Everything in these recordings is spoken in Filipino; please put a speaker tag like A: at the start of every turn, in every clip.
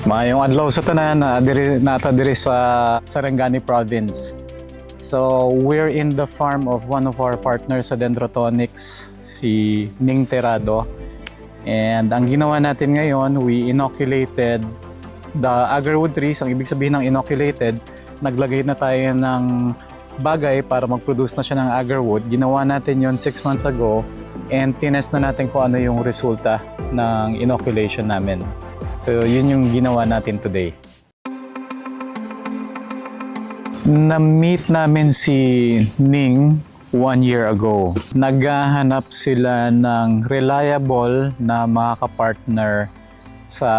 A: Maayong adlaw sa tanan nata diri sa Sarangani Province. So we're in the farm of one of our partners sa Dendrotonics, si Ning Terado. And ang ginawa natin ngayon, we inoculated the agarwood trees. Ang ibig sabihin ng inoculated, naglagay na tayo ng bagay para mag-produce na siya ng agarwood. Ginawa natin yon 6 months ago and tinest na natin kung ano yung resulta ng inoculation namin. So yun yung ginawa natin today. Na-meet namin si Ning 1 year ago. Naghahanap sila ng reliable na makaka-partner sa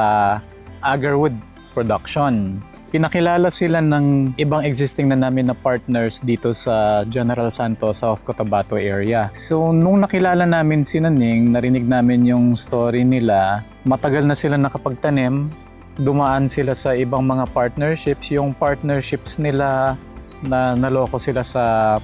A: agarwood production. Pinakilala sila ng ibang existing na namin na partners dito sa General Santos, South Cotabato area. So nung nakilala namin si Ning, narinig namin yung story nila. Matagal na sila nakapagtanim, dumaan sila sa ibang mga partnerships. Yung partnerships nila na naloko sila sa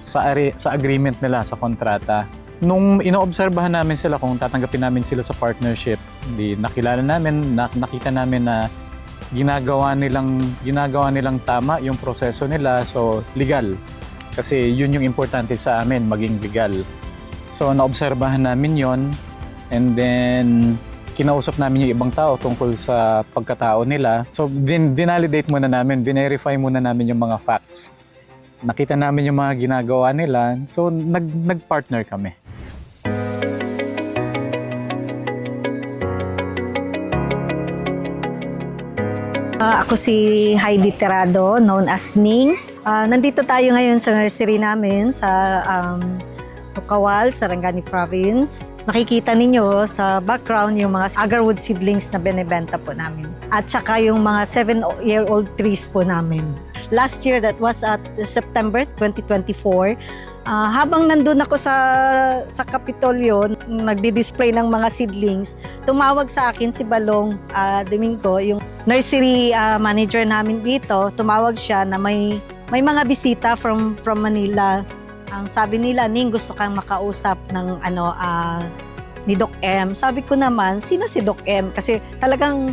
A: agreement nila, sa kontrata. Nung inoobserbahan namin sila kung tatanggapin namin sila sa partnership, nakilala namin, nakita namin na ginagawa nilang tama yung proseso nila, so legal. Kasi yun yung importante sa amin, maging legal. So naobserbahan namin yon, and then kinausap namin yung ibang tao tungkol sa pagkatao nila. So dinalidate muna namin, verify muna namin yung mga facts. Nakita namin yung mga ginagawa nila, so nag-partner kami.
B: Ako si Heidi Terado, known as Ning. Nandito tayo ngayon sa nursery namin sa Kawal, Sarangani Province. Makikita ninyo sa background yung mga agarwood seedlings na binebenta po namin. At saka yung mga 7-year-old trees po namin. Last year, that was at September 2024, habang nandun ako sa Kapitolyo, nagdi-display ng mga seedlings, tumawag sa akin si Balong Domingo, yung nursery manager namin dito. Tumawag siya na may mga bisita from Manila. Ang sabi nila, Ning, gusto kang makausap ng ni Doc M. Sabi ko naman, sino si Doc M? Kasi talagang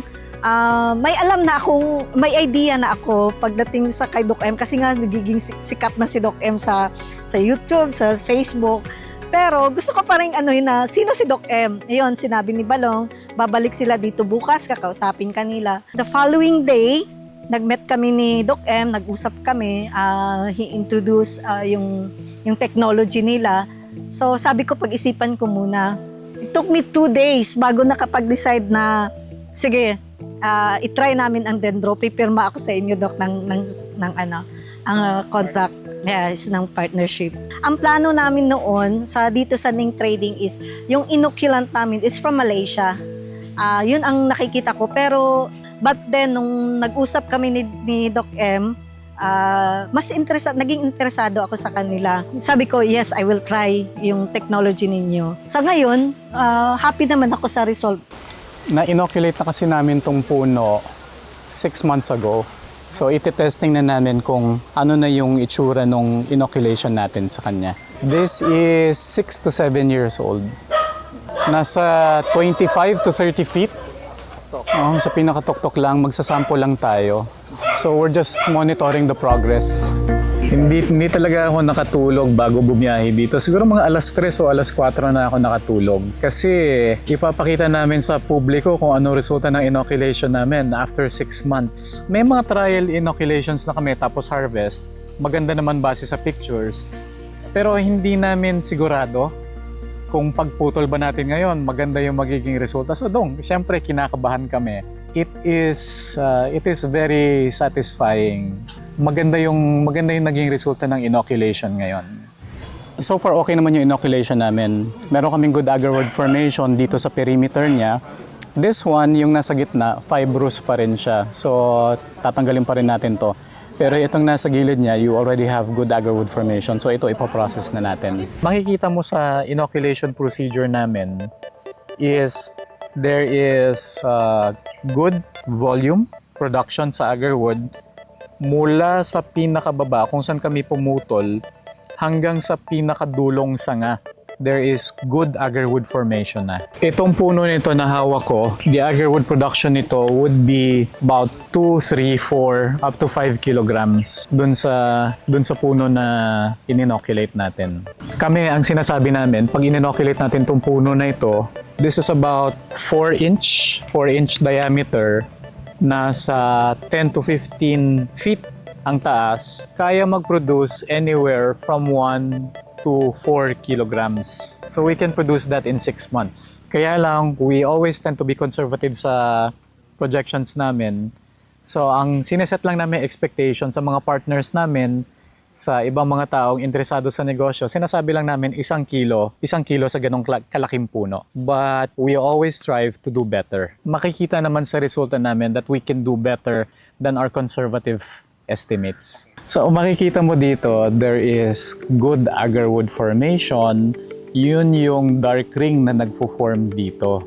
B: may alam na akong, may idea na ako pagdating sa kay Doc M, kasi nga nagiging sikat na si Doc M sa YouTube, sa Facebook. Pero gusto ko pa rin na sino si Doc M. Ayun, sinabi ni Balong, babalik sila dito bukas, kakausapin kanila. The following day, nag-met kami ni Doc M, nag-usap kami, he introduced yung technology nila. So sabi ko, pag-isipan ko muna. It took me 2 days bago nakapag-decide na, sige, i-try namin ang dendro. Pipirma ako sa inyo, Doc, ang contract ng partnership. Ang plano namin noon dito sa Ning Trading is yung inoculant namin is from Malaysia. Yun ang nakikita ko. Pero but then nung nag-usap kami ni Doc M, naging interesado ako sa kanila. Sabi ko, yes, I will try yung technology ninyo. Sa ngayon, happy naman ako sa result.
A: Na-inoculate na kasi namin tong puno 6 months ago. So iti-testing na namin kung ano na yung itsura nung inoculation natin sa kanya. This is 6 to 7 years old. Nasa 25 to 30 feet. Sa pinakatuktok lang, magsasample lang tayo. So we're just monitoring the progress. Hindi talaga ako nakatulog bago bumiyahe dito. Siguro mga alas 3 o alas 4 na ako nakatulog. Kasi ipapakita namin sa publiko kung ano resulta ng inoculation namin after 6 months. May mga trial inoculations na kami tapos harvest. Maganda naman base sa pictures. Pero hindi namin sigurado kung pagputol ba natin ngayon, maganda yung magiging resulta. So syempre kinakabahan kami. It is very satisfying. Maganda yung naging resulta ng inoculation ngayon. So far okay naman yung inoculation namin. Meron kaming good agarwood formation dito sa perimeter niya. This one, yung nasa gitna, fibrous pa rin siya. So tatanggalin pa rin natin to. Pero itong nasa gilid niya, you already have good agarwood formation. So ito ipoprocess na natin. Makikita mo sa inoculation procedure namin is there is good volume production sa agarwood mula sa pinakababa kung saan kami pumutol hanggang sa pinakadulong sanga. there is good agarwood formation na. Itong puno nito na hawak ko, the agarwood production nito would be about 2, 3, 4, up to 5 kilograms dun sa puno na in-inoculate natin. Kami, ang sinasabi namin, pag in-inoculate natin itong puno na ito, this is about 4 inch diameter, nasa 10 to 15 feet ang taas, kaya mag-produce anywhere from 1 to 4 kilograms. So we can produce that in 6 months. Kaya lang, we always tend to be conservative sa projections namin. So ang sineset lang namin expectation sa mga partners namin, sa ibang mga taong interesado sa negosyo, sinasabi lang namin 1 kilo sa ganong kalaking puno. But we always strive to do better. Makikita naman sa resulta namin that we can do better than our conservative estimates. So makikita mo dito, there is good agarwood formation. Yun yung dark ring na nagfo-form dito.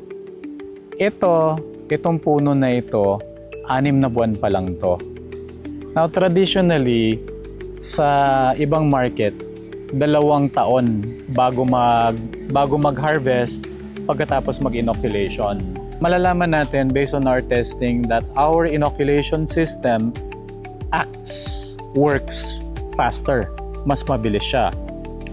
A: Itong puno na ito, 6 na buwan pa lang to. Now traditionally, sa ibang market, 2 taon bago mag-harvest pagkatapos mag-inoculation. Malalaman natin based on our testing that our inoculation system works faster. Mas mabilis siya.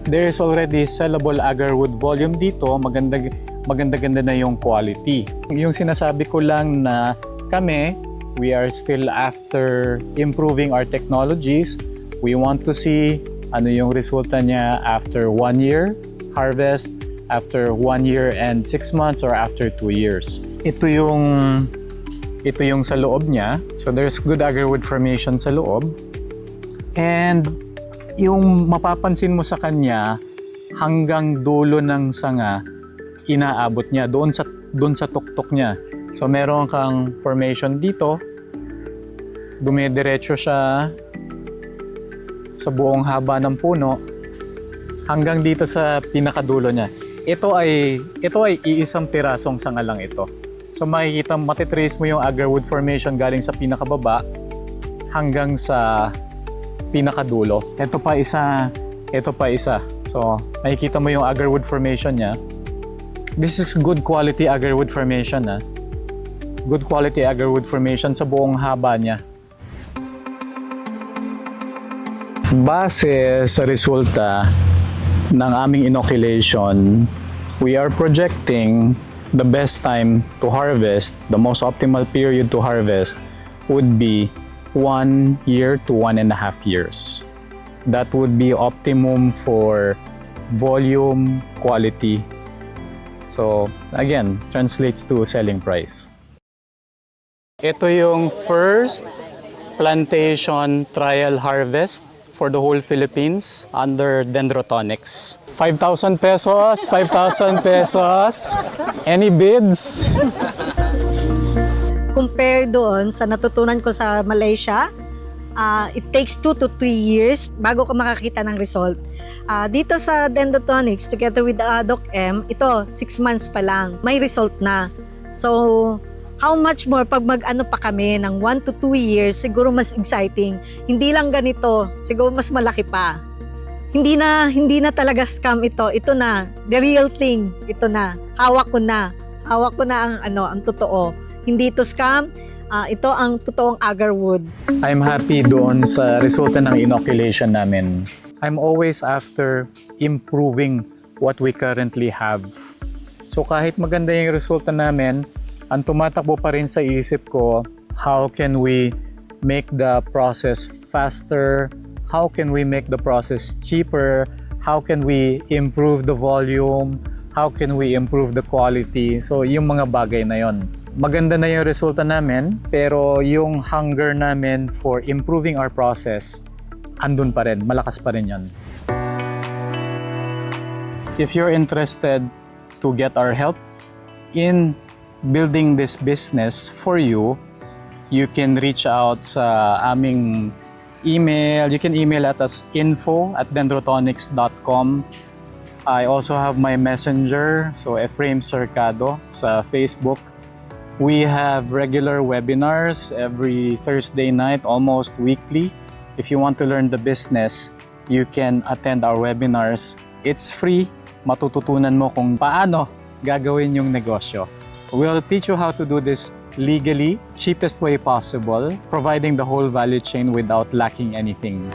A: There is already sellable agarwood volume dito. Maganda-ganda na yung quality. Yung sinasabi ko lang na kami, we are still after improving our technologies. We want to see ano yung resulta niya after 1 year harvest, after 1 year and 6 months, or after 2 years. Ito yung sa loob niya. So there's good agarwood formation sa loob. And yung mapapansin mo sa kanya, hanggang dulo ng sanga, inaabot niya doon sa tuktok niya. So meron kang formation dito, dumidiretso siya sa buong haba ng puno hanggang dito sa pinakadulo niya. Ito ay iisang pirasong sanga lang ito. So makikita, matitrace mo yung agarwood formation galing sa pinakababa hanggang sa pinakadulo. Ito pa isa. So makikita mo yung agarwood formation niya. This is good quality agarwood formation na. Good quality agarwood formation sa buong haba niya. Base sa resulta ng aming inoculation, we are projecting the best time to harvest, the most optimal period to harvest would be 1 year to 1.5 years. That would be optimum for volume, quality. So again, translates to selling price. Ito yung first plantation trial harvest for the whole Philippines under Dendrotonics. 5,000 pesos, 5,000 pesos. Any bids?
B: Compare doon sa natutunan ko sa Malaysia, it takes 2 to 3 years bago ka makakita ng result. Dito sa Dendrotonics, together with Doc M, ito 6 months pa lang, may result na. So, how much more pag mag-ano pa kami ng 1 to 2 years, siguro mas exciting. Hindi lang ganito, siguro mas malaki pa. Hindi na talaga scam ito. Ito na, the real thing. Ito na. Hawak ko na ang totoo. Hindi ito scam. Ito ang totoong agarwood.
A: I'm happy doon sa resulta ng inoculation namin. I'm always after improving what we currently have. So kahit maganda yung resulta namin, ang tumatakbo pa rin sa isip ko, how can we make the process faster? How can we make the process cheaper? How can we improve the volume? How can we improve the quality? So yung mga bagay na yon. Maganda na yung resulta namin, pero yung hunger namin for improving our process, andun pa rin, malakas pa rin yan. If you're interested to get our help in building this business for you, you can reach out sa aming email. You can email at us info@dendrotonics.com. I also have my messenger, so Efraim Cercado sa Facebook. We have regular webinars every Thursday night, almost weekly. If you want to learn the business, you can attend our webinars. It's free. matututunan mo kung paano gagawin yung negosyo. We'll teach you how to do this legally, cheapest way possible, providing the whole value chain without lacking anything.